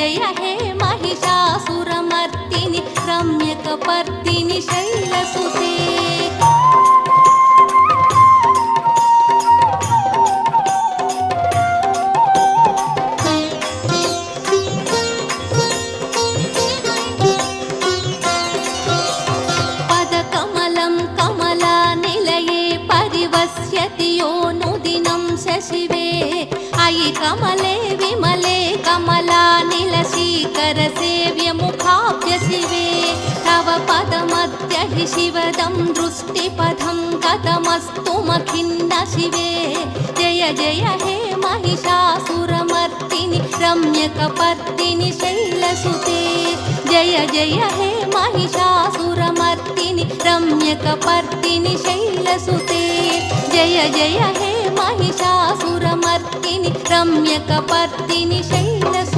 जय हे महिषासुरमर्दिनि रम्यकपर्दिनि शैलसुते। शिवे अयि कमले विमले कमला नीलशीकर सेव्य मुखाभ्य शिवे तव पदमद्य हि शिवदं दृष्टिपथं गतमस्तु मखिन्न शिवे। जय जय हे महिषासुरमर्दिनि रम्यकपर्दिनि शैलसुते। जय जय हे महिषासुरमर्दिनि रम्यकपर्दिनि शैलसुते। जय जय हे महिषासुरमर्दिनि रम्यकपर्दिनि शैलसुते।